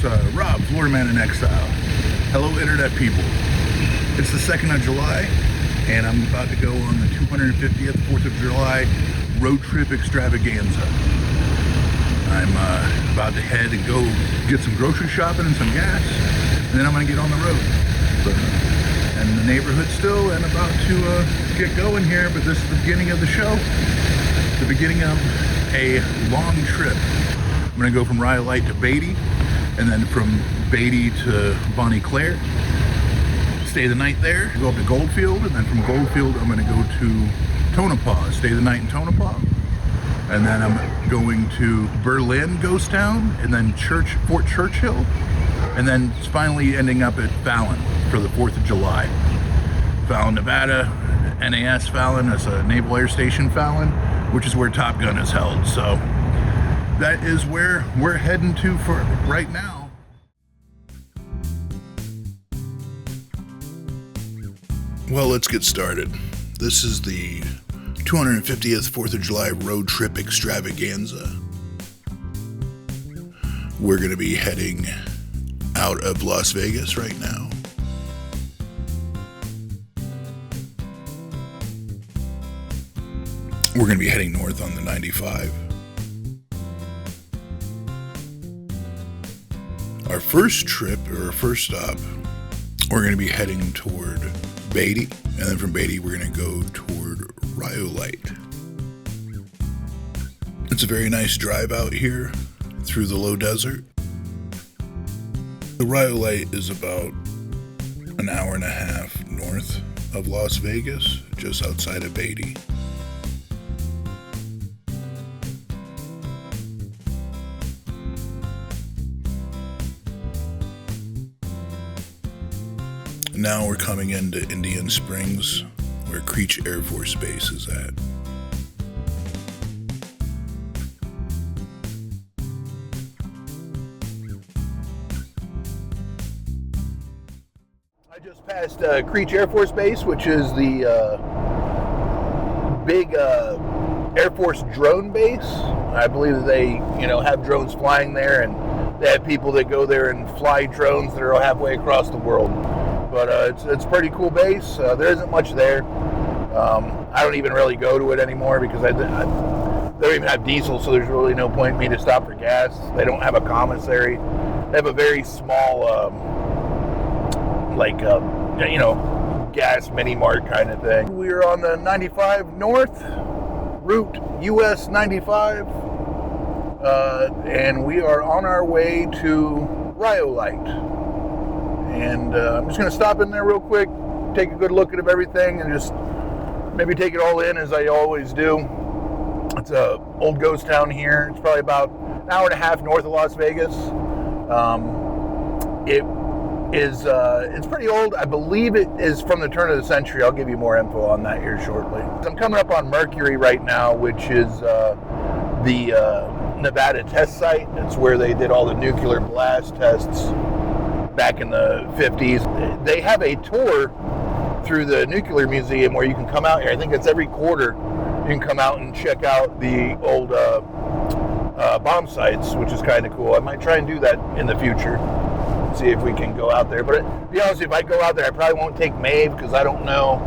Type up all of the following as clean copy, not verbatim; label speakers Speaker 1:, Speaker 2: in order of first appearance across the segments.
Speaker 1: It's Rob, Florida Man in Exile. Hello, Internet people. It's the 2nd of July, and I'm about to go on the 250th 4th of July road trip extravaganza. I'm about to head and go get some grocery shopping and some gas, and then I'm going to get on the road. And the neighborhood still, and about to get going here, but this is the beginning of the show. The beginning of a long trip. I'm going to go from Rhyolite to Beatty, and then from Beatty to Bonnie Claire. Stay the night there, go up to Goldfield, and then from Goldfield I'm going to go to Tonopah, stay the night in Tonopah. And then I'm going to Berlin Ghost Town, and then Fort Churchill, and then finally ending up at Fallon for the 4th of July. Fallon, Nevada, NAS Fallon, that's a Naval Air Station Fallon, which is where Top Gun is held. So that is where we're heading to for right now. Well, let's get started. This is the 250th 4th of July road trip extravaganza. We're going to be heading out of Las Vegas right now. We're going to be heading north on the 95. Our first trip, or our first stop, we're going to be heading toward Beatty, and then from Beatty we're going to go toward Rhyolite. It's a very nice drive out here through the low desert. The Rhyolite is about an hour and a half north of Las Vegas, just outside of Beatty. Now we're coming into Indian Springs, where Creech Air Force Base is at. I just passed Creech Air Force Base, which is the big Air Force drone base. I believe that they, have drones flying there, and they have people that go there and fly drones that are halfway across the world. But it's a pretty cool base. There isn't much there. I don't even really go to it anymore because they don't even have diesel, so there's really no point in me to stop for gas. They don't have a commissary. They have a very small, gas mini mart kind of thing. We're on the 95 North, route US 95, and we are on our way to Rhyolite. And I'm just going to stop in there real quick, take a good look at everything, and just maybe take it all in as I always do. It's a old ghost town here. It's probably about an hour and a half north of Las Vegas. It's pretty old. I believe it is from the turn of the century. I'll give you more info on that here shortly. I'm coming up on Mercury right now, which is the Nevada test site. It's where they did all the nuclear blast tests back in the 50s. They have a tour through the nuclear museum where you can come out here. I think it's every quarter you can come out and check out the old bomb sites, which is kind of cool. I might try and do that in the future, see if we can go out there. But to be honest, if I go out there, I probably won't take Maeve because I don't know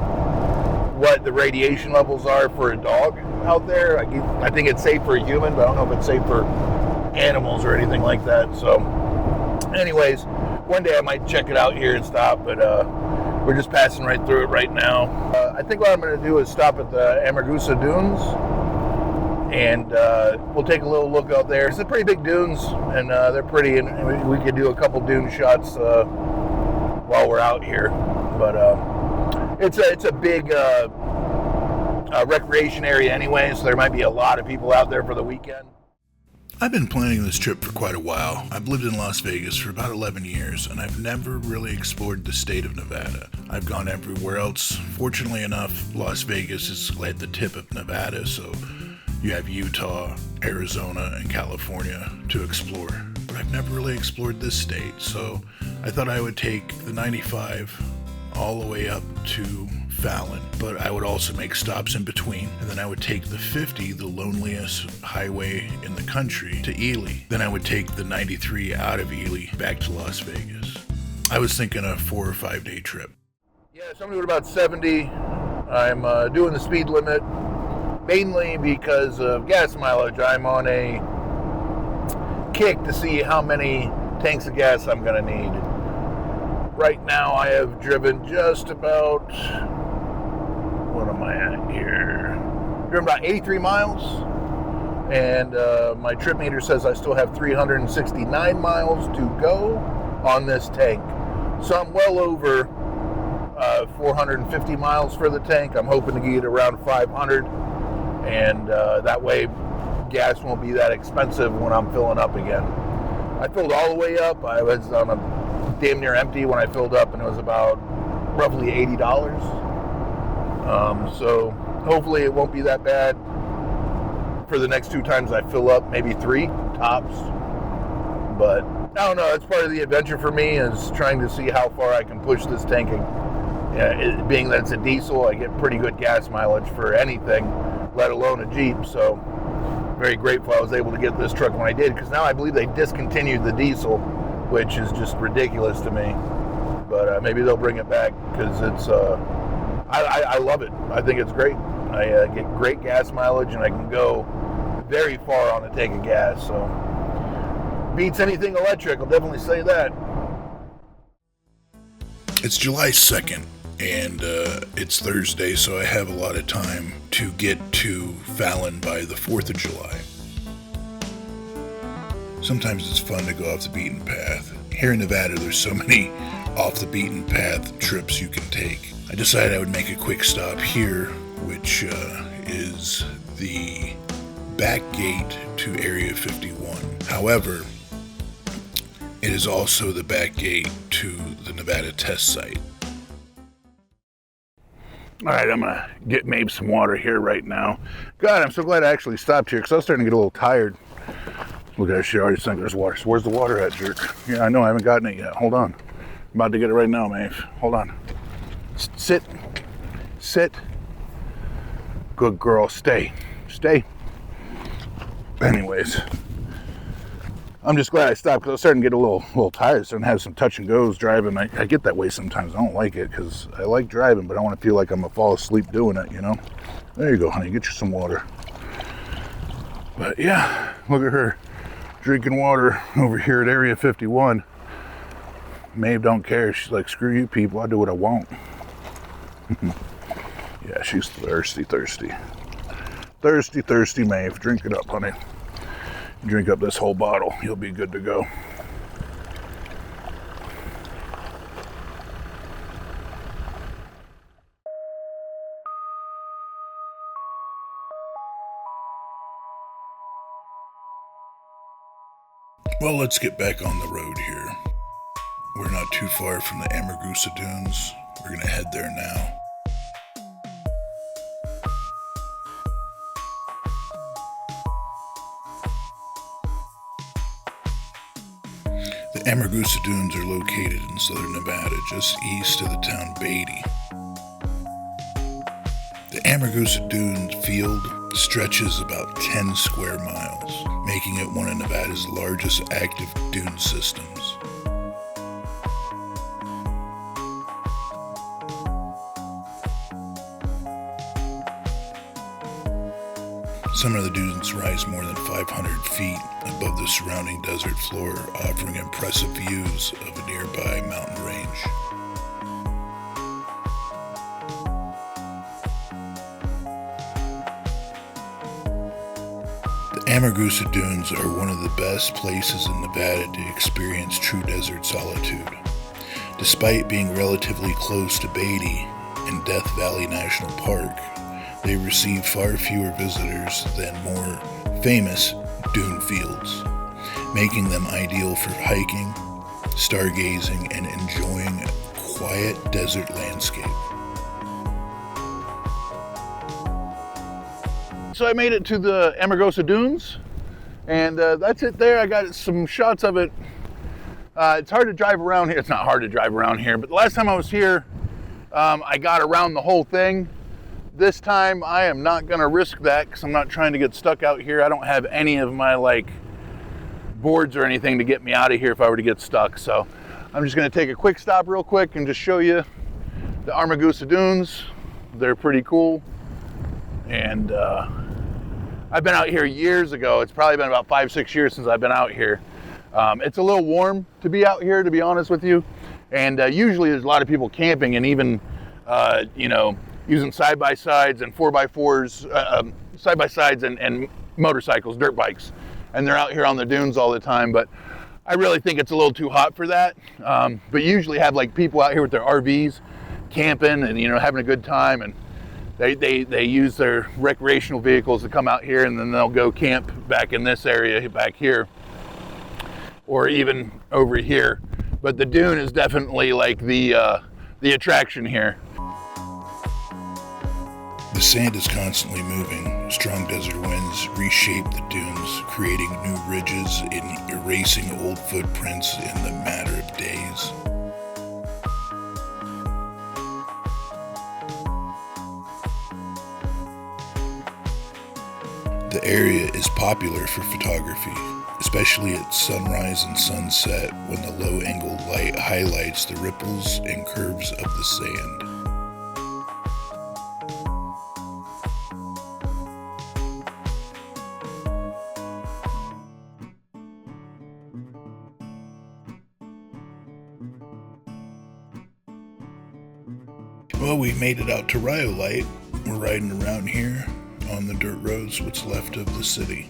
Speaker 1: what the radiation levels are for a dog out there. I think it's safe for a human, but I don't know if it's safe for animals or anything like that. So anyways, one day I might check it out here and stop, but we're just passing right through it right now. I think what I'm going to do is stop at the Amargosa Dunes, and we'll take a little look out there. It's a pretty big dunes, and they're pretty, and we could do a couple dune shots while we're out here. But it's a big recreation area anyway, so there might be a lot of people out there for the weekend.
Speaker 2: I've been planning this trip for quite a while. I've lived in Las Vegas for about 11 years, and I've never really explored the state of Nevada. I've gone everywhere else. Fortunately enough, Las Vegas is at the tip of Nevada, so you have Utah, Arizona, and California to explore. But I've never really explored this state, so I thought I would take the 95 all the way up to Fallon, but I would also make stops in between, and then I would take the 50, the loneliest highway in the country, to Ely. Then I would take the 93 out of Ely back to Las Vegas. I was thinking a 4 or 5 day trip.
Speaker 1: Yeah, so I'm doing about 70. I'm doing the speed limit mainly because of gas mileage. I'm on a kick to see how many tanks of gas I'm going to need. Right now I have driven just about, what am I at here? Driven about 83 miles, and my trip meter says I still have 369 miles to go on this tank. So I'm well over 450 miles for the tank. I'm hoping to get around 500, and that way gas won't be that expensive when I'm filling up again. I filled all the way up. I was on a damn near empty when I filled up, and it was about roughly $80. So hopefully it won't be that bad for the next 2 times I fill up, maybe 3 tops. But I don't know, it's part of the adventure for me, is trying to see how far I can push this tanking. Being that it's a diesel, I get pretty good gas mileage for anything, let alone a Jeep. So very grateful I was able to get this truck when I did, because now I believe they discontinued the diesel, which is just ridiculous to me. But maybe they'll bring it back, because it's I love it. I think it's great. I get great gas mileage, and I can go very far on a tank of gas. So beats anything electric, I'll definitely say that.
Speaker 2: It's July 2nd, and it's Thursday, so I have a lot of time to get to Fallon by the 4th of July. Sometimes it's fun to go off the beaten path. Here in Nevada, there's so many off the beaten path trips you can take. I decided I would make a quick stop here, which is the back gate to Area 51. However, it is also the back gate to the Nevada test site.
Speaker 1: All right, I'm going to get Maeve some water here right now. God, I'm so glad I actually stopped here, because I was starting to get a little tired. Look at her, she already sank. There's water. So where's the water at, jerk? Yeah, I know, I haven't gotten it yet. Hold on. I'm about to get it right now, Maeve. Hold on. Sit. Sit. Good girl. Stay. Stay. Anyways, I'm just glad I stopped, because I was starting to get a little tired, starting to have some touch and goes driving. I get that way sometimes. I don't like it, because I like driving, but I want to feel like I'm going to fall asleep doing it, you know? There you go, honey. Get you some water. But yeah, look at her drinking water over here at Area 51. Maeve don't care. She's like, screw you people, I do what I want. Yeah, she's thirsty. Thirsty Maeve. Drink it up, honey. Drink up this whole bottle. You'll be good to go.
Speaker 2: Well, let's get back on the road here. We're not too far from the Amargosa Dunes. We're going to head there now. The Amargosa Dunes are located in southern Nevada, just east of the town Beatty. The Amargosa Dunes field stretches about 10 square miles, making it one of Nevada's largest active dune systems. Some of the dunes rise more than 500 feet above the surrounding desert floor, offering impressive views of a nearby mountain range. The Amargosa Dunes are one of the best places in Nevada to experience true desert solitude. Despite being relatively close to Beatty and Death Valley National Park, they receive far fewer visitors than more famous dune fields, making them ideal for hiking, stargazing, and enjoying a quiet desert landscape.
Speaker 1: So I made it to the Amargosa Dunes, and that's it there. I got some shots of it. It's hard to drive around here. It's not hard to drive around here, but the last time I was here, I got around the whole thing. This time I am not gonna risk that because I'm not trying to get stuck out here. I don't have any of my like boards or anything to get me out of here if I were to get stuck. So I'm just gonna take a quick stop real quick and just show you the Amargosa Dunes. They're pretty cool. And I've been out here years ago. It's probably been about 5-6 years since I've been out here. It's a little warm to be out here, to be honest with you. And usually there's a lot of people camping and even, you know, using side-by-sides and 4x4s, side-by-sides and motorcycles, dirt bikes. And they're out here on the dunes all the time. But I really think it's a little too hot for that. But you usually have like people out here with their RVs camping and, you know, having a good time. And they use their recreational vehicles to come out here, and then they'll go camp back in this area back here or even over here. But the dune is definitely like the attraction here.
Speaker 2: The sand is constantly moving. Strong desert winds reshape the dunes, creating new ridges and erasing old footprints in the matter of days. The area is popular for photography, especially at sunrise and sunset when the low-angle light highlights the ripples and curves of the sand. Well, we made it out to Rhyolite. We're riding around here on the dirt roads, what's left of the city.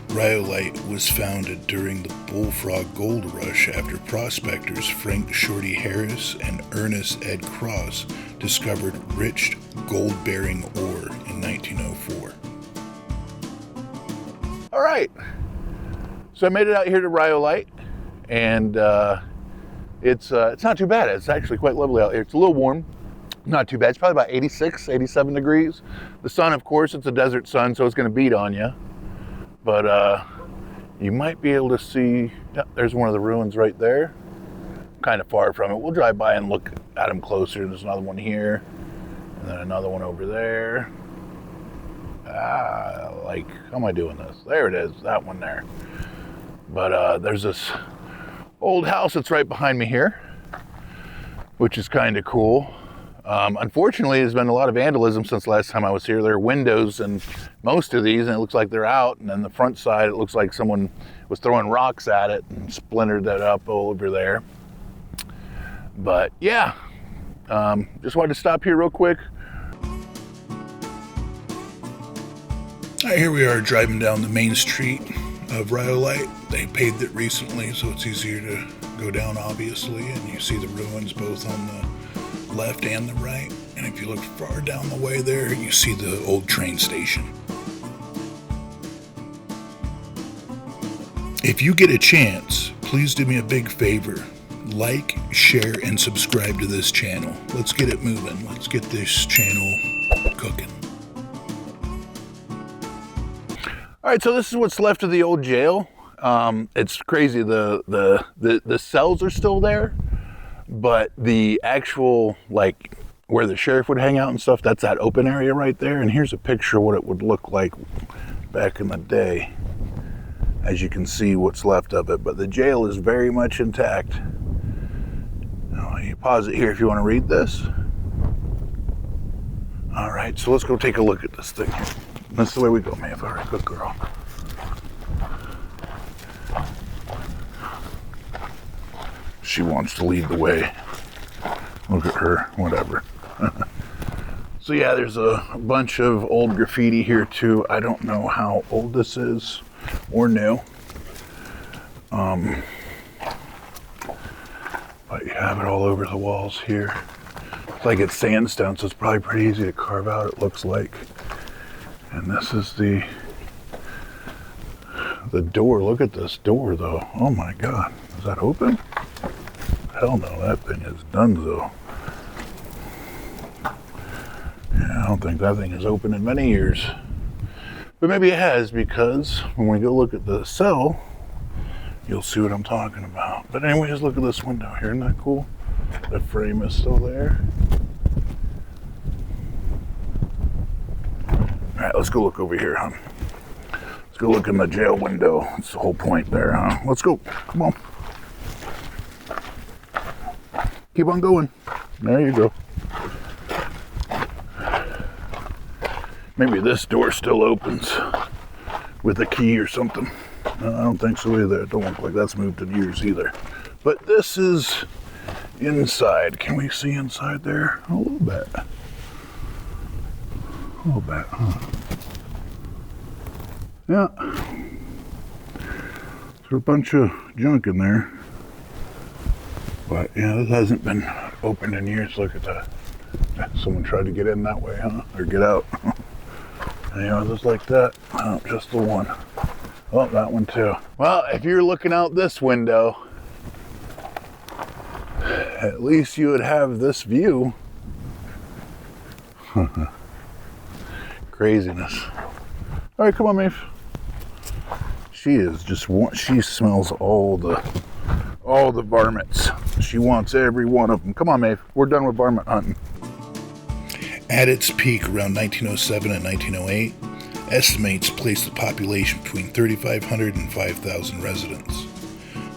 Speaker 2: Rhyolite was founded during the Bullfrog Gold Rush after prospectors Frank Shorty Harris and Ernest Ed Cross discovered rich gold-bearing ore in 1904.
Speaker 1: All right, so I made it out here to Rhyolite, and it's not too bad. It's actually quite lovely out here. It's a little warm, not too bad. It's probably about 86, 87 degrees. The sun, of course, it's a desert sun, so it's going to beat on you. But you might be able to see, there's one of the ruins right there. Kind of far from it. We'll drive by and look at them closer. There's another one here, and then another one over there. Like, how am I doing this? There it is, that one there. But there's this old house that's right behind me here, which is kind of cool. Unfortunately, there's been a lot of vandalism since last time I was here. There are windows in most of these, and it looks like they're out. And then the front side, it looks like someone was throwing rocks at it and splintered that up over there. But yeah, just wanted to stop here real quick.
Speaker 2: All right, here we are driving down the main street of Rhyolite. They paved it recently, so it's easier to go down, obviously, and you see the ruins both on the left and the right. And if you look far down the way there, you see the old train station. If you get a chance, please do me a big favor. Like, share, and subscribe to this channel. Let's get it moving. Let's get this channel cooking.
Speaker 1: All right, so this is what's left of the old jail. It's crazy. The cells are still there, but the actual, like, where the sheriff would hang out and stuff, that's that open area right there. And here's a picture of what it would look like back in the day. As you can see what's left of it, but the jail is very much intact. Now, you pause it here if you want to read this. All right, so let's go take a look at this thing. That's the way we go, Maeve. All right, good girl. She wants to lead the way. Look at her, whatever. So yeah, there's a bunch of old graffiti here too. I don't know how old this is or new. But you have it all over the walls here. It's like it's sandstone, so it's probably pretty easy to carve out, it looks like. And this is the door. Look at this door though. Oh my God, is that open? Hell no, that thing is donezo. Yeah, I don't think that thing is open in many years. But maybe it has, because when we go look at the cell,
Speaker 2: you'll see what I'm talking about. But anyways, look at this window here. Isn't that cool? The frame is still there. All right, let's go look over here, huh? Let's go look in the jail window. That's the whole point there, huh? Let's go. Come on. Keep on going. There you go. Maybe this door still opens with a key or something. No, I don't think so either. It don't look like that's moved in years either. But this is inside. Can we see inside there? A little bit. A little bit, huh? Yeah. There's a bunch of junk in there. But yeah, this hasn't been opened in years. Look at that. Someone tried to get in that way, huh? Or get out. Yeah, just like that. Oh, just the one. Oh, that one too. Well, if you're looking out this window, at least you would have this view. Craziness. All right, come on, Maeve. She is just she smells all the varmints. She wants every one of them. Come on, Maeve. We're done with varmint hunting.
Speaker 3: At its peak around 1907 and 1908, estimates placed the population between 3,500 and 5,000 residents,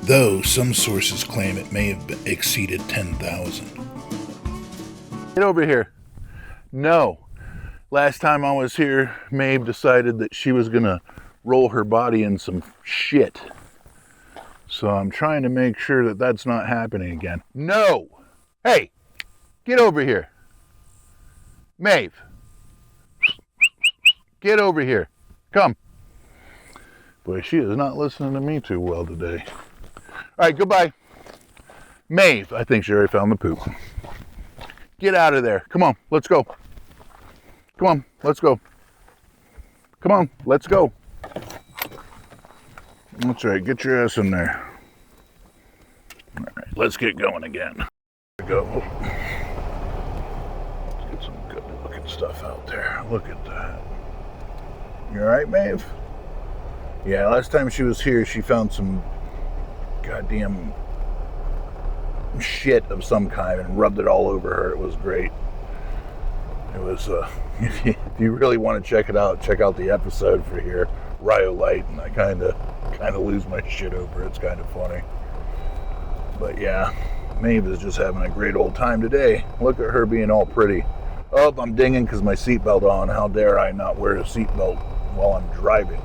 Speaker 3: though some sources claim it may have exceeded 10,000.
Speaker 1: Get over here. No. Last time I was here, Maeve decided that she was gonna roll her body in some shit. So I'm trying to make sure that that's not happening again. No! Hey! Get over here. Maeve. Get over here. Come. Boy, she is not listening to me too well today. All right, goodbye. Maeve, I think she already found the poop. Get out of there. Come on, let's go. Come on, let's go. Come on, let's go. That's right, get your ass in there. All right, let's get going again. Go. Let's get some good looking stuff out there. Look at that. You all right, Maeve? Yeah, last time she was here, she found some goddamn shit of some kind and rubbed it all over her. It was great. It was, if you really want to check it out, check out the episode for here, Rhyolite, and I kind of lose my shit over it. It's kind of funny. But yeah, Maeve is just having a great old time today. Look at her being all pretty. Oh, I'm dinging because my seatbelt on. How dare I not wear a seatbelt while I'm driving?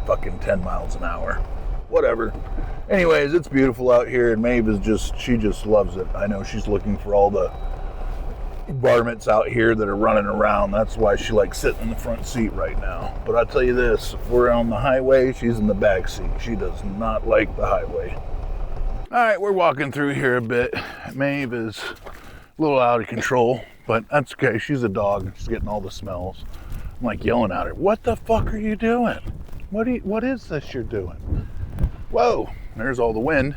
Speaker 1: Fucking 10 miles an hour. Whatever. Anyways, it's beautiful out here, and Maeve is she just loves it. I know she's looking for all the varmints out here that are running around. That's why she likes sitting in the front seat right now. But I'll tell you this, if we're on the highway, she's in the back seat. She does not like the highway. All right, we're walking through here a bit. Maeve is a little out of control, but that's okay. She's a dog. She's getting all the smells. I'm like yelling at her, what the fuck are you doing? What is this you're doing? Whoa, there's all the wind.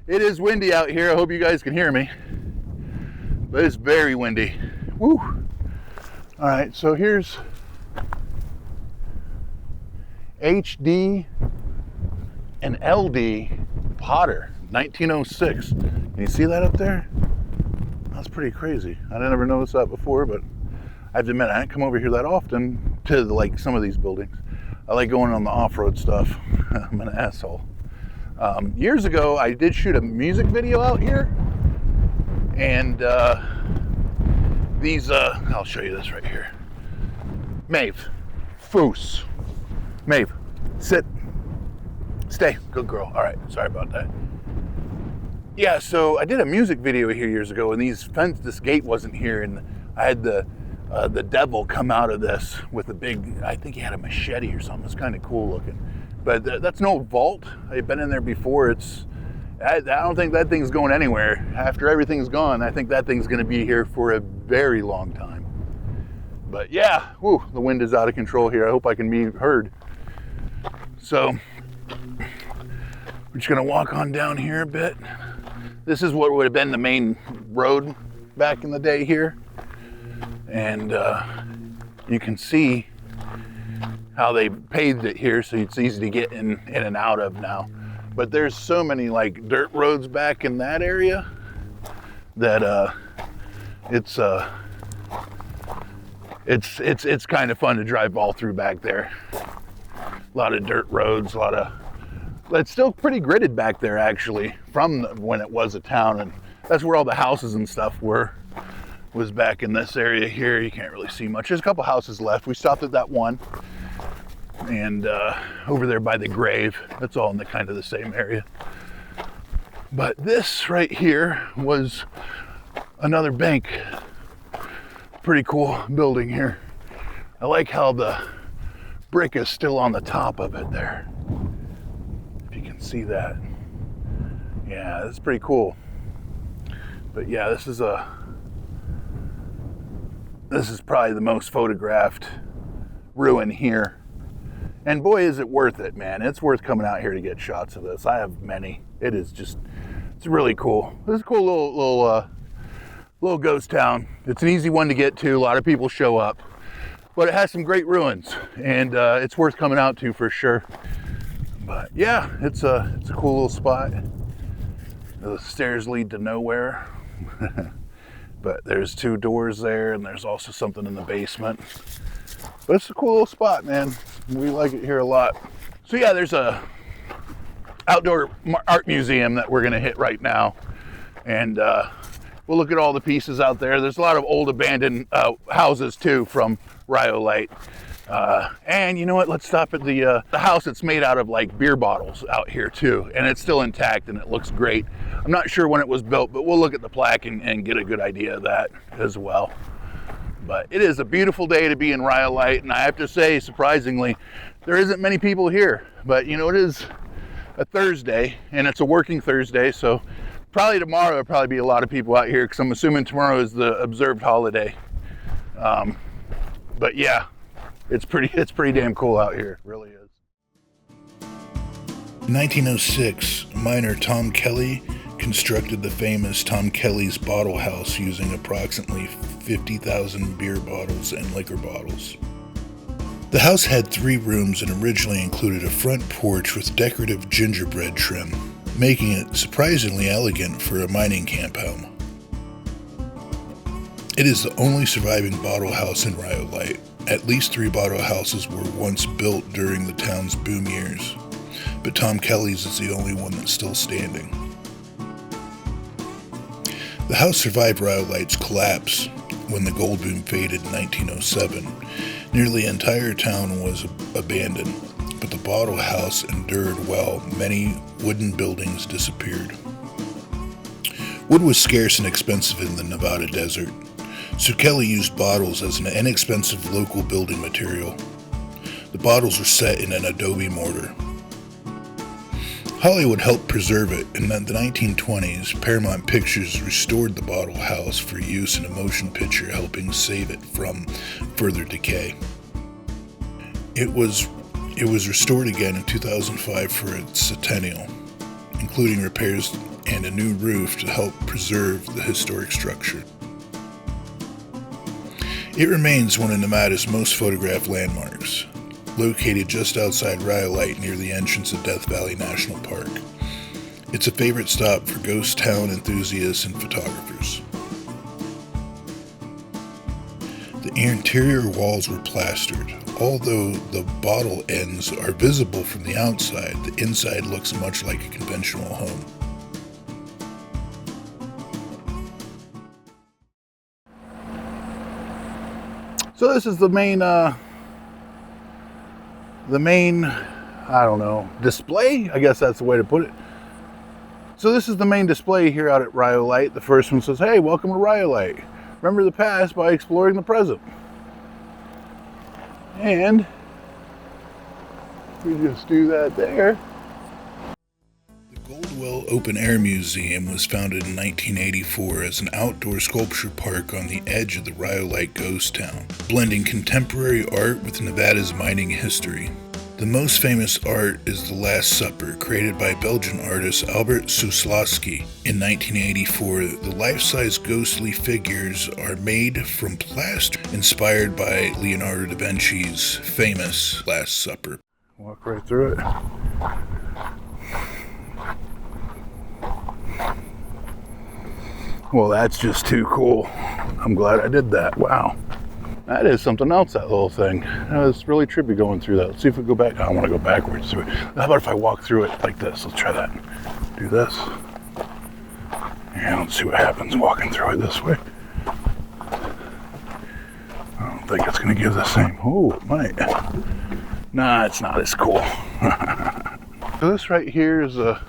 Speaker 1: It is windy out here. I hope you guys can hear me. But it's very windy. Woo. All right, so here's HD and LD Potter, 1906. Can you see that up there? That's pretty crazy. I never noticed that before, but I have to admit, I don't come over here that often to like some of these buildings. I like going on the off-road stuff. I'm an asshole. Years ago, I did shoot a music video out here, and I'll show you this right here. Maeve, foos. Maeve, sit, stay, good girl. All right, sorry about that. Yeah, so I did a music video here years ago, and this gate wasn't here, and I had the devil come out of this with a big, I think he had a machete or something. It's kind of cool looking. But that's no vault. I've been in there before. I don't think that thing's going anywhere. After everything's gone, I think that thing's gonna be here for a very long time. But yeah, whew, the wind is out of control here. I hope I can be heard. So, we're just gonna walk on down here a bit. This is what would have been the main road back in the day here. And you can see how they paved it here, so it's easy to get in and out of now. But there's so many like dirt roads back in that area that it's kind of fun to drive all through back there. A lot of dirt roads, it's still pretty gridded back there actually from when it was a town, and that's where all the houses and stuff was back in this area here. You can't really see much. There's a couple houses left. We stopped at that one, and over there by the grave, that's all in the kind of the same area. But this right here was another bank. Pretty cool building here. I like how the brick is still on the top of it there. If you can see that. Yeah, that's pretty cool. But yeah, this is probably the most photographed ruin here. And boy, is it worth it, man. It's worth coming out here to get shots of this. I have many. It's really cool. This is a cool little ghost town. It's an easy one to get to. A lot of people show up, but it has some great ruins, and it's worth coming out to for sure. But yeah, it's a cool little spot. The stairs lead to nowhere. But there's 2 doors there, and there's also something in the basement. But it's a cool little spot, man. We like it here a lot. So yeah, there's a outdoor art museum that we're gonna hit right now. And we'll look at all the pieces out there. There's a lot of old abandoned houses too from Rhyolite. And you know what? Let's stop at the house that's made out of like beer bottles out here too. And it's still intact and it looks great. I'm not sure when it was built, but we'll look at the plaque and get a good idea of that as well. But it is a beautiful day to be in Rhyolite, and I have to say, surprisingly, there isn't many people here. But you know, it is a Thursday, and it's a working Thursday, so probably tomorrow there'll probably be a lot of people out here, because I'm assuming tomorrow is the observed holiday. But yeah, it's pretty damn cool out here. It really is.
Speaker 3: In 1906, miner Tom Kelly constructed the famous Tom Kelly's Bottle House using approximately 50,000 beer bottles and liquor bottles. The house had 3 rooms and originally included a front porch with decorative gingerbread trim, making it surprisingly elegant for a mining camp home. It is the only surviving bottle house in Rhyolite. At least 3 bottle houses were once built during the town's boom years, but Tom Kelly's is the only one that's still standing. The house survived Rhyolite's collapse when the gold boom faded in 1907. Nearly the entire town was abandoned, but the bottle house endured well. Many wooden buildings disappeared. Wood was scarce and expensive in the Nevada desert, so Kelly used bottles as an inexpensive local building material. The bottles were set in an adobe mortar. Hollywood helped preserve it. In the 1920s, Paramount Pictures restored the bottle house for use in a motion picture, helping save it from further decay. It was restored again in 2005 for its centennial, including repairs and a new roof to help preserve the historic structure. It remains one of Nevada's most photographed landmarks, located just outside Rhyolite near the entrance of Death Valley National Park. It's a favorite stop for ghost town enthusiasts and photographers. The interior walls were plastered. Although the bottle ends are visible from the outside, the inside looks much like a conventional home.
Speaker 1: So this is the main, I don't know, display? I guess that's the way to put it. So this is the main display here out at Rhyolite. The first one says, hey, welcome to Rhyolite. Remember the past by exploring the present. And we just do that there.
Speaker 3: The Goldwell Open Art Museum was founded in 1984 as an outdoor sculpture park on the edge of the Rhyolite ghost town, blending contemporary art with Nevada's mining history. The most famous art is The Last Supper, created by Belgian artist Alber Szukalski. In 1984, the life-size ghostly figures are made from plaster, inspired by Leonardo da Vinci's famous Last Supper.
Speaker 1: Walk right through it. Well, that's just too cool. I'm glad I did that. Wow. That is something else, that little thing. It's really trippy going through that. Let's see if we go back. I don't want to go backwards through it. How about if I walk through it like this? Let's try that. Do this. And let's see what happens walking through it this way. I don't think it's going to give the same. Oh, it might. Nah, it's not as cool. So this right here is a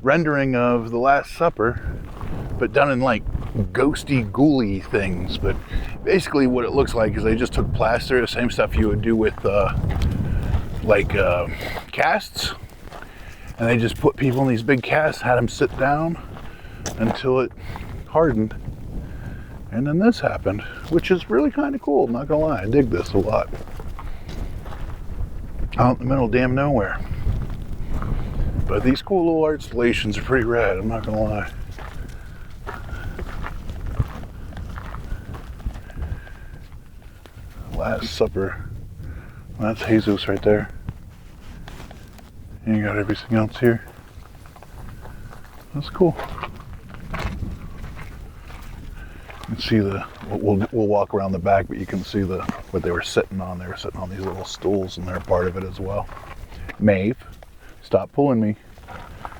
Speaker 1: rendering of the Last Supper, but done in like ghosty, ghouly things. But basically what it looks like is they just took plaster, the same stuff you would do with casts, and they just put people in these big casts, had them sit down until it hardened, and then this happened, which is really kind of cool. I'm not gonna lie, I dig this a lot. Out in the middle of damn nowhere. But these cool little art installations are pretty rad, I'm not gonna lie. Last Supper. That's Jesus right there. And you got everything else here. That's cool. You can see we'll walk around the back, but you can see what they were sitting on. They were sitting on these little stools, and they're part of it as well. Maeve, stop pulling me.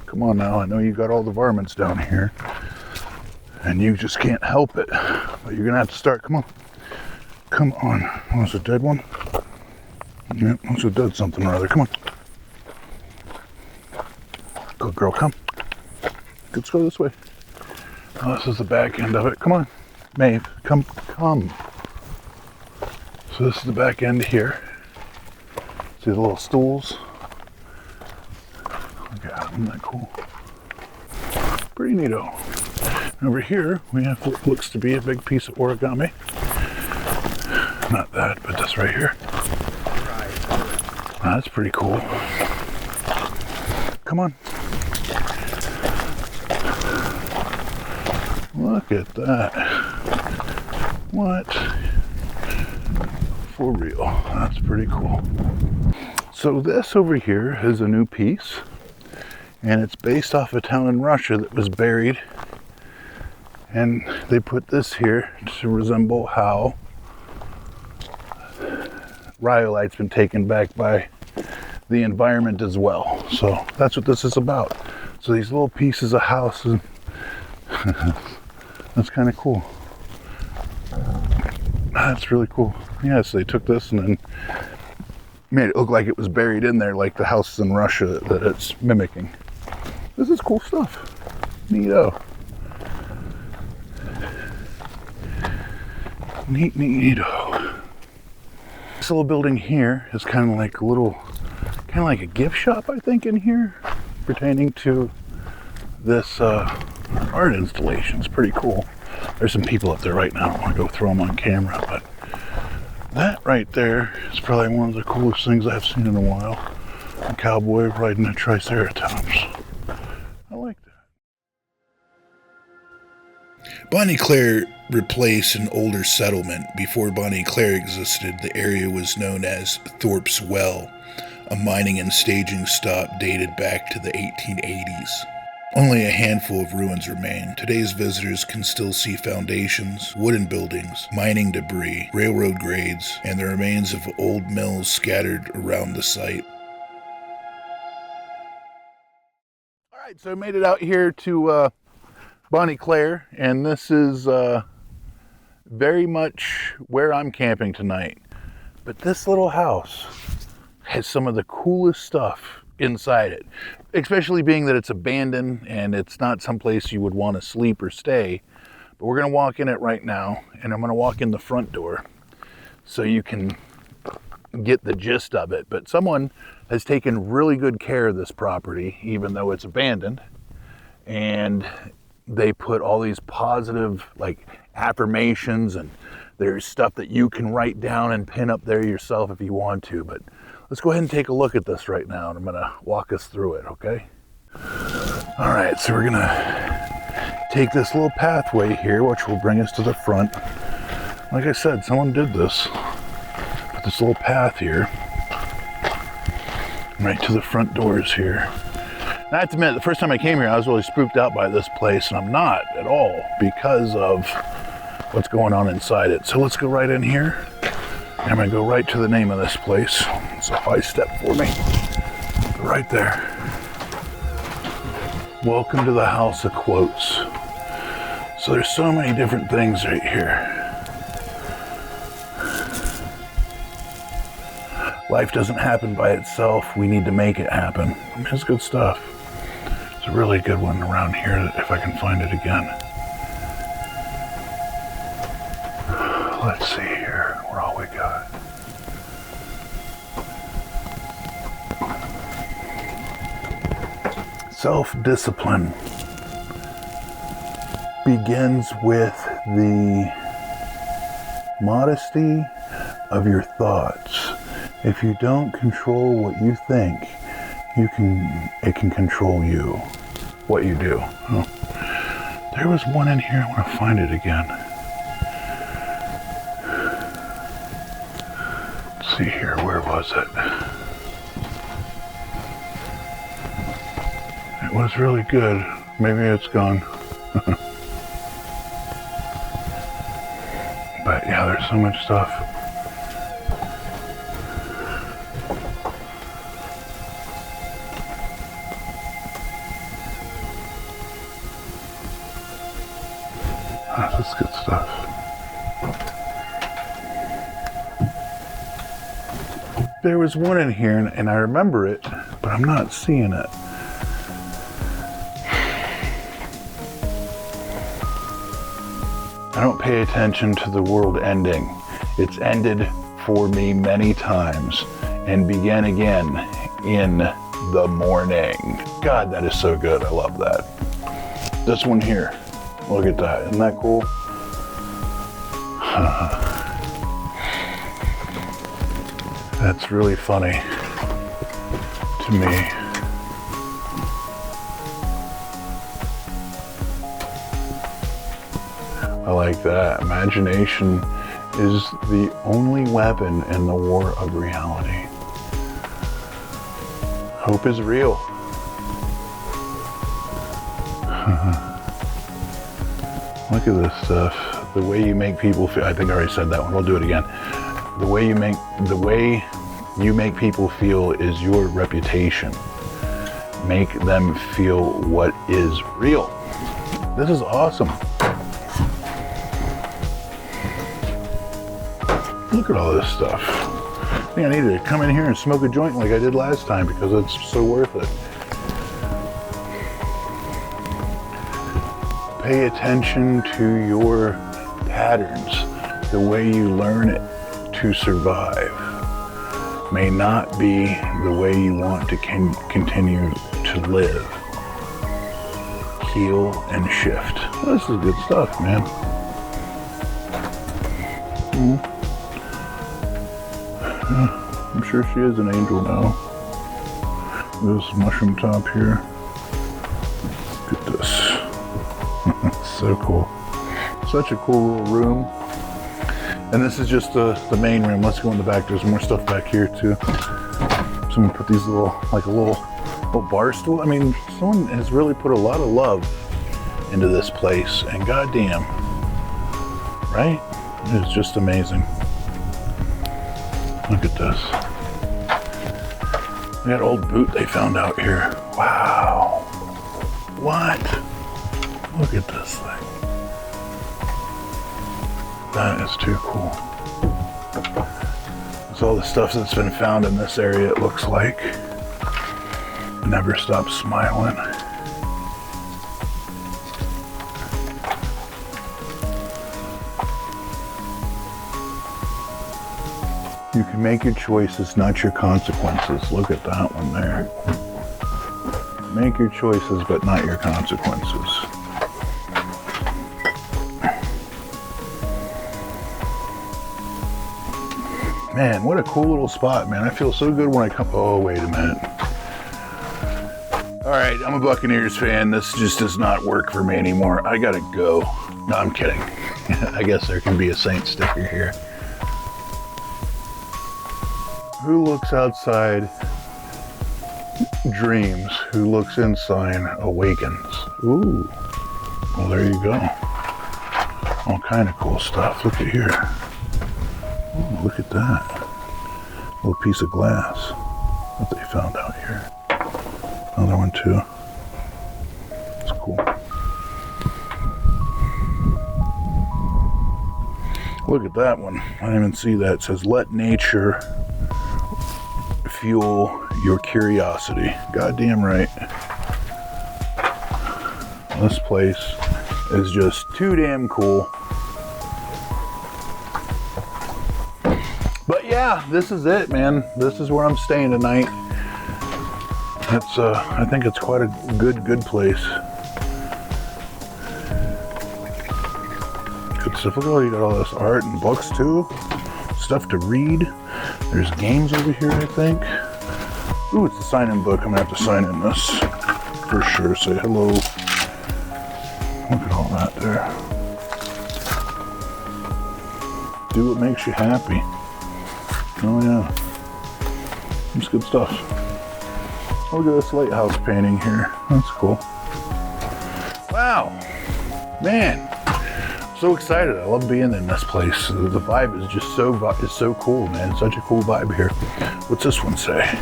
Speaker 1: Come on now, I know you got all the varmints down here, and you just can't help it. But you're gonna have to start. Come on. Come on. Oh, that's a dead one? Yeah, that's a dead something or other. Come on. Good girl, come. Let's go this way. Oh, this is the back end of it. Come on. Maeve, come. So this is the back end here. See the little stools? Look at them, isn't that cool? Pretty neato. Over here, we have what looks to be a big piece of origami. Not that, but this right here. That's pretty cool. Come on. Look at that. What? For real. That's pretty cool. So this over here is a new piece, and it's based off a town in Russia that was buried, and they put this here to resemble how Rhyolite's been taken back by the environment as well. So that's what this is about. So these little pieces of houses, that's kind of cool. That's really cool. Yeah, so they took this and then made it look like it was buried in there, like the houses in Russia that it's mimicking. This is cool stuff. Neato. Neato. This little building here is kind of like a gift shop, I think, in here, pertaining to this art installation. It's pretty cool. There's some people up there right now. I don't want to go throw them on camera, but that right there is probably one of the coolest things I've seen in a while. A cowboy riding a triceratops. I like that.
Speaker 3: Bonnie Claire replaced an older settlement. Before Bonnie Claire existed, the area was known as Thorpe's Well, a mining and staging stop dated back to the 1880s. Only a handful of ruins remain. Today's visitors can still see foundations, wooden buildings, mining debris, railroad grades, and the remains of old mills scattered around the site.
Speaker 1: All right, so I made it out here to Bonnie Claire, and this is very much where I'm camping tonight. But this little house has some of the coolest stuff inside it, especially being that it's abandoned and it's not someplace you would want to sleep or stay. But we're going to walk in it right now, and I'm going to walk in the front door so you can get the gist of it. But someone has taken really good care of this property, even though it's abandoned, and they put all these positive like affirmations, and there's stuff that you can write down and pin up there yourself if you want to. But let's go ahead and take a look at this right now, and I'm gonna walk us through it, okay? All right, so we're gonna take this little pathway here, which will bring us to the front. Like I said, someone did this. Put this little path here, right to the front doors here. And I have to admit, the first time I came here, I was really spooked out by this place, and I'm not at all because of what's going on inside it. So let's go right in here. I'm gonna go right to the name of this place. It's a high step for me. Right there. Welcome to the House of Quotes. So there's so many different things right here. Life doesn't happen by itself. We need to make it happen. I mean, it's good stuff. It's a really good one around here if I can find it again. Let's see here. Where all we got. Self-discipline begins with the modesty of your thoughts. If you don't control what you think, it can control you, what you do. Oh, there was one in here. I want to find it again. Let's see here. Where was it? It was really good. Maybe it's gone. But yeah, there's so much stuff. That's good stuff. There was one in here, and I remember it, but I'm not seeing it. I don't pay attention to the world ending. It's ended for me many times and began again in the morning. God, that is so good. I love that. This one here. Look at that. Isn't that cool? That's really funny to me. I like that. Imagination is the only weapon in the war of reality. Hope is real. Look at this stuff. The way you make people feel. I think I already said that one. We'll do it again. The way you make people feel is your reputation. Make them feel what is real. This is awesome. Look at all this stuff. I think I need to come in here and smoke a joint like I did last time because it's so worth it. Pay attention to your patterns. The way you learn it to survive may not be the way you want to continue to live. Heal and shift. This is good stuff, man. I'm sure she is an angel now. This mushroom top here. Look at this. So cool. Such a cool little room. And this is just the main room. Let's go in the back. There's more stuff back here too. Someone put these little bar stool. I mean, someone has really put a lot of love into this place. And goddamn, right? It's just amazing. Look at this. That old boot they found out here. Wow. What? Look at this thing. That is too cool. It's all the stuff that's been found in this area, it looks like. Never stop smiling. You can make your choices, not your consequences. Look at that one there. Make your choices, but not your consequences. Man, what a cool little spot, man. I feel so good when I come. Oh, wait a minute. All right, I'm a Buccaneers fan. This just does not work for me anymore. I gotta go. No, I'm kidding. I guess there can be a Saint sticker here. Who looks outside dreams. Who looks inside awakens. Ooh. Well, there you go. All kind of cool stuff. Look at here. Ooh, look at that. Little piece of glass that they found out here. Another one too. It's cool. Look at that one. I didn't even see that. It says, let nature fuel your curiosity. Goddamn right. This place is just too damn cool. But yeah, this is it, man. This is where I'm staying tonight. It's I think it's quite a good place. Good stuff. Look at all, you got all this art and books too. Stuff to read. There's games over here, I think. Ooh, it's the sign-in book. I'm gonna have to sign in this for sure. Say hello. Look at all that there. Do what makes you happy. Oh yeah. It's good stuff. Look at this lighthouse painting here. That's cool. Wow. Man. So excited. I love being in this place. The vibe is just so cool, man. Such a cool vibe here. What's this one say?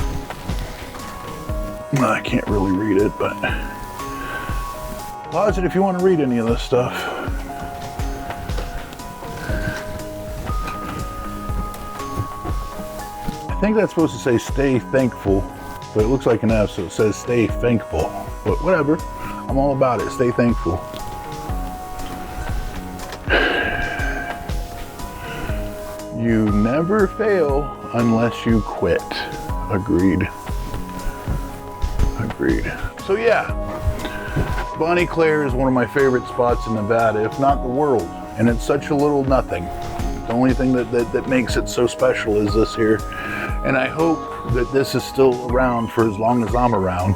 Speaker 1: I can't really read it, but pause it if you want to read any of this stuff. I think that's supposed to say stay thankful, but it looks like an F, so it says stay thankful. But whatever. I'm all about it. Stay thankful. You never fail unless you quit. Agreed. Agreed. So yeah, Bonnie Claire is one of my favorite spots in Nevada, if not the world. And it's such a little nothing. The only thing that makes it so special is this here. And I hope that this is still around for as long as I'm around.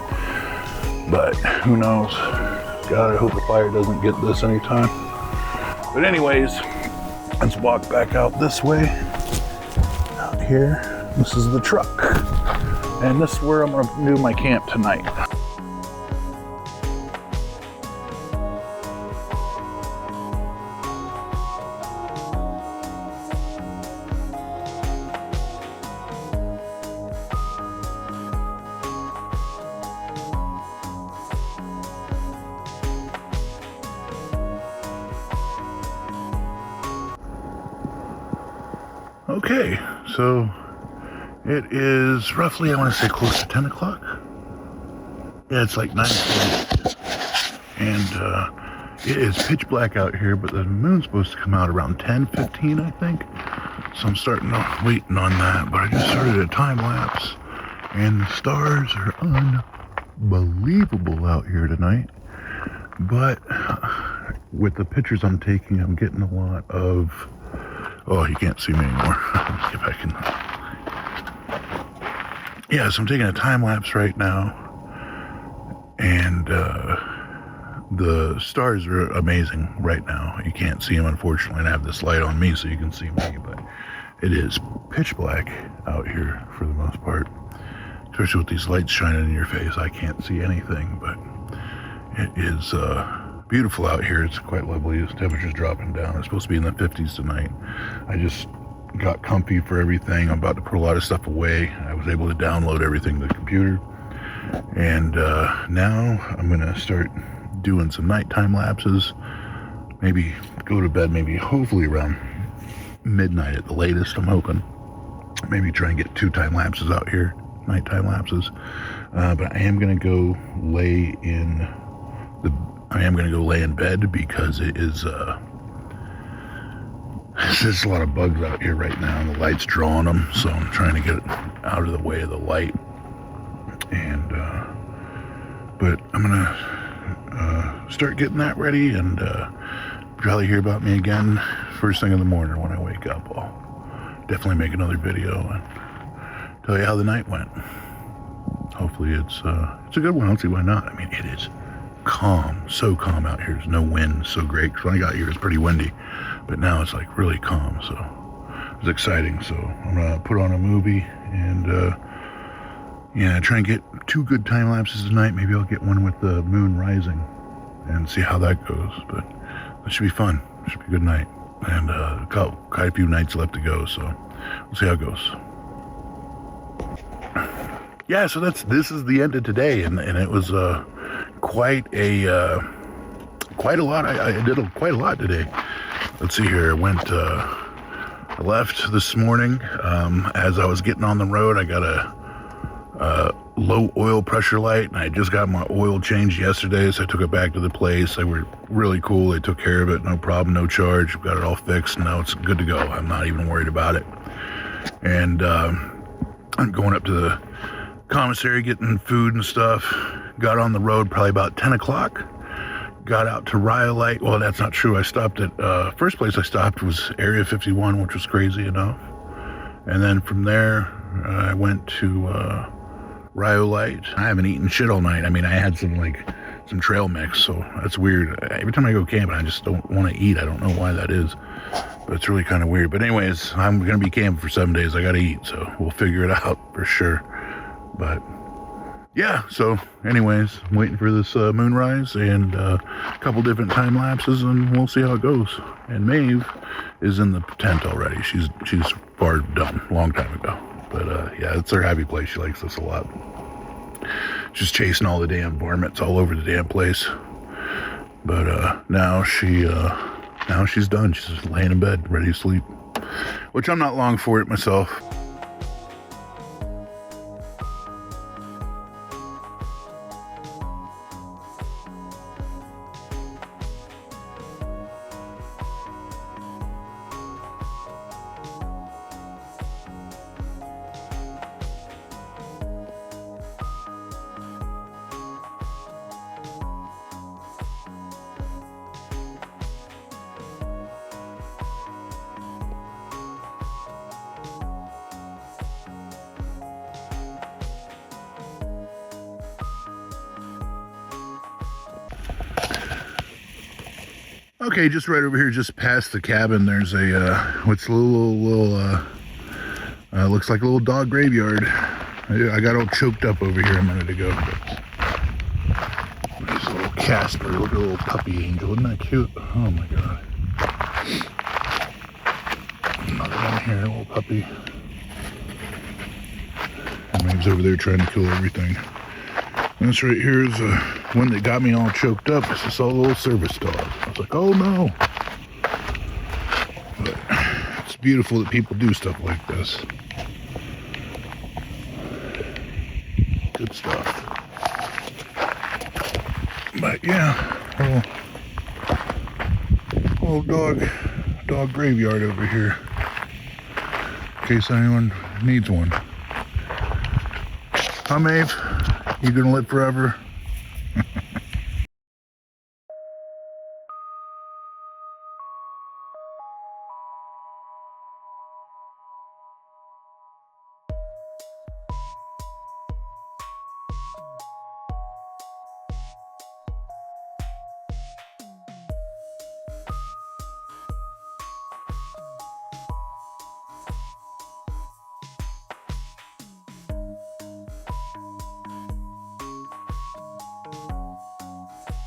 Speaker 1: But who knows? God, I hope the fire doesn't get this anytime. But anyways, let's walk back out this way. Out here, this is the truck. And this is where I'm gonna do my camp tonight. Okay, so it is roughly, I want to say close to 10 o'clock. Yeah, it's like 9:30. And it is pitch black out here, but the moon's supposed to come out around 10:15, I think. So I'm starting off waiting on that, but I just started a time lapse, and the stars are unbelievable out here tonight. But with the pictures I'm taking, I'm getting a lot of, oh, you can't see me anymore. Let's get back in. Yeah, so I'm taking a time lapse right now, and the stars are amazing right now. You can't see them, unfortunately, and I have this light on me so you can see me, but it is pitch black out here for the most part, especially with these lights shining in your face. I can't see anything, but it is beautiful out here. It's quite lovely. The temperature's dropping down. It's supposed to be in the 50s tonight. I just got comfy for everything. I'm about to put a lot of stuff away. I was able to download everything to the computer, and now I'm gonna start doing some nighttime lapses. Maybe go to bed, maybe hopefully around midnight at the latest, I'm hoping. Maybe try and get 2 time lapses out here, nighttime lapses. But I am gonna go lay in bed because it is there's a lot of bugs out here right now, and the light's drawing them, so I'm trying to get out of the way of the light. And but I'm gonna start getting that ready, and probably hear about me again first thing in the morning when I wake up. I'll definitely make another video and tell you how the night went. Hopefully it's a good one. I don't see why not. I mean, it is calm, so calm out here. There's no wind, so great. Because when I got here, it's pretty windy, but now it's like really calm, so it's exciting. So I'm gonna put on a movie and
Speaker 2: Yeah, try and get 2 good time lapses tonight. Maybe I'll get one with the moon rising and see how that goes. But that should be fun. It should be a good night. And got quite a few nights left to go, so we'll see how it goes. Yeah, so this is the end of today, and it was quite a lot. I did quite a lot today. Let's see here. I left this morning. As I was getting on the road, I got a low oil pressure light, and I just got my oil changed yesterday, so I took it back to the place. They were really cool. They took care of it, no problem, no charge. Got it all fixed, and now it's good to go. I'm not even worried about it. And I'm going up to the commissary, getting food and stuff. Got on the road probably about 10 o'clock. Got out to Rhyolite. Well, that's not true. I stopped at, first place I stopped was Area 51, which was crazy enough. And then from there, I went to Rhyolite. I haven't eaten shit all night. I mean, I had some trail mix, so that's weird. Every time I go camping, I just don't want to eat. I don't know why that is, but it's really kind of weird. But anyways, I'm going to be camping for 7 days. I got to eat, so we'll figure it out for sure. But yeah, so anyways, I'm waiting for this moonrise and a couple different time lapses, and we'll see how it goes. And Maeve is in the tent already. She's far done, long time ago. But yeah, it's her happy place. She likes this a lot. Just chasing all the damn varmints all over the damn place. But now she's done. She's just laying in bed, ready to sleep. Which I'm not long for it myself. Okay, just right over here, just past the cabin, there's a, what's a little looks like a little dog graveyard. I got all choked up over here a minute ago. Nice little Casper, look at a little puppy angel, isn't that cute? Oh my God. Another one here, a little puppy. And Maeve's over there trying to kill everything. And this right here is one that got me all choked up. It's just a little service dog. I was like, oh no. But it's beautiful that people do stuff like this. Good stuff. But yeah, little dog graveyard over here. In case anyone needs one. Huh, Maeve? You gonna live forever?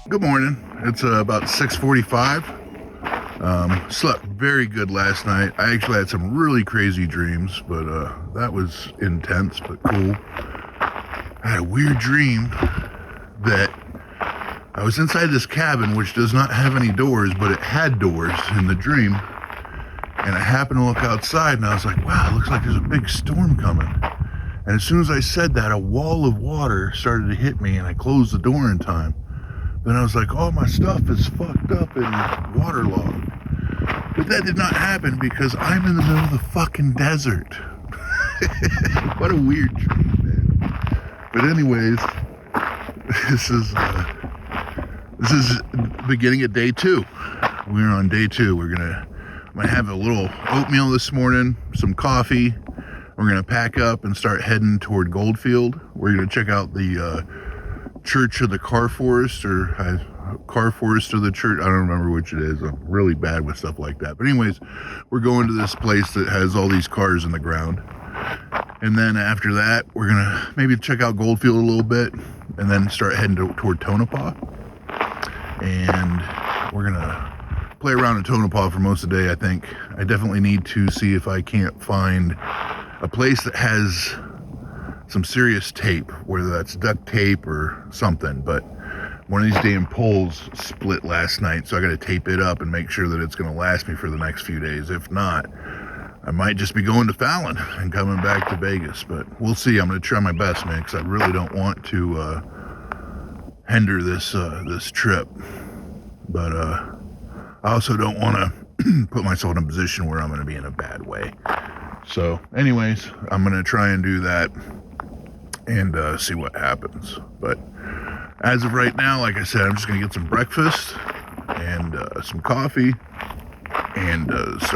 Speaker 2: Good morning. It's about 6:45. Slept very good last night. I actually had some really crazy dreams, but that was intense but cool. I had a weird dream that I was inside this cabin, which does not have any doors, but it had doors in the dream. And I happened to look outside, and I was like, wow, it looks like there's a big storm coming. And as soon as I said that, a wall of water started to hit me, and I closed the door in time. Then I was like, all my stuff is fucked up and waterlogged. But that did not happen because I'm in the middle of the fucking desert. What a weird dream, man. But anyways, this is the beginning of day 2. We're on day 2. I'm gonna have a little oatmeal this morning, some coffee. We're gonna pack up and start heading toward Goldfield. We're gonna check out the Church of the Car Forest, or Car Forest of the Church. I don't remember which it is. I'm really bad with stuff like that. But anyways, we're going to this place that has all these cars in the ground. And then after that, we're gonna maybe check out Goldfield a little bit, and then start heading toward Tonopah. And we're gonna play around in Tonopah for most of the day, I think. I definitely need to see if I can't find a place that has some serious tape, whether that's duct tape or something. But one of these damn poles split last night, so I gotta tape it up and make sure that it's gonna last me for the next few days. If not, I might just be going to Fallon and coming back to Vegas, but we'll see. I'm going to try my best, man, because I really don't want to hinder this trip. But I also don't want to put myself in a position where I'm going to be in a bad way. So anyways, I'm going to try and do that and see what happens. But as of right now, like I said, I'm just going to get some breakfast and some coffee and start